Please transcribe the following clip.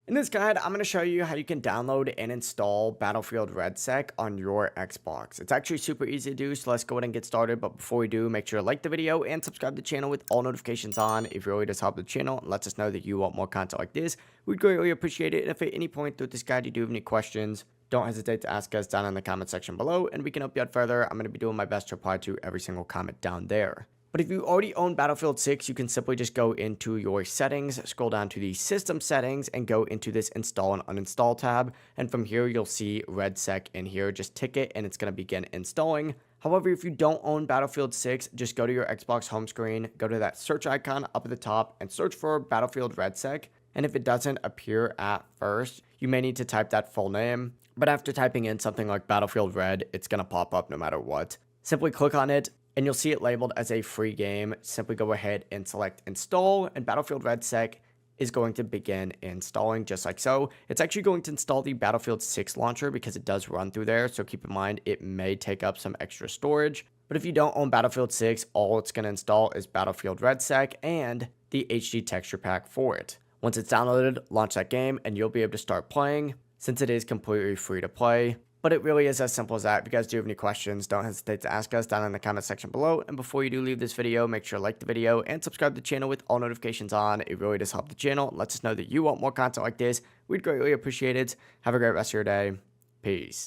In this guide, I'm going to show you how you can download and install Battlefield REDSEC on your Xbox. It's actually super easy to do, so let's go ahead and get started. But before we do, make sure to like the video and subscribe to the channel with all notifications on. If you really just help the channel and lets us know that you want more content like this, we'd greatly appreciate it. And if at any point through this guide you do have any questions, don't hesitate to ask us down in the comment section below, and we can help you out further. I'm going to be doing my best to reply to every single comment down there. But if you already own Battlefield 6, you can simply just go into your settings, scroll down to the system settings, and go into this install and uninstall tab. And from here, you'll see REDSEC in here. Just tick it and it's going to begin installing. However, if you don't own Battlefield 6, just go to your Xbox home screen, go to that search icon up at the top, and search for Battlefield REDSEC. And if it doesn't appear at first, you may need to type that full name. But after typing in something like Battlefield Red, it's going to pop up no matter what. Simply click on it, and you'll see it labeled as a free game. Simply go ahead and select install, and Battlefield REDSEC is going to begin installing just like so. It's actually going to install the Battlefield 6 launcher because it does run through there, so keep in mind it may take up some extra storage. But if you don't own Battlefield 6, all it's going to install is Battlefield REDSEC and the HD texture pack for it. Once it's downloaded, launch that game, and you'll be able to start playing since it is completely free to play. But it really is as simple as that. If you guys do have any questions, don't hesitate to ask us down in the comment section below. And before you do leave this video, make sure to like the video and subscribe to the channel with all notifications on. It really does help the channel and lets us know that you want more content like this. We'd greatly appreciate it. Have a great rest of your day. Peace.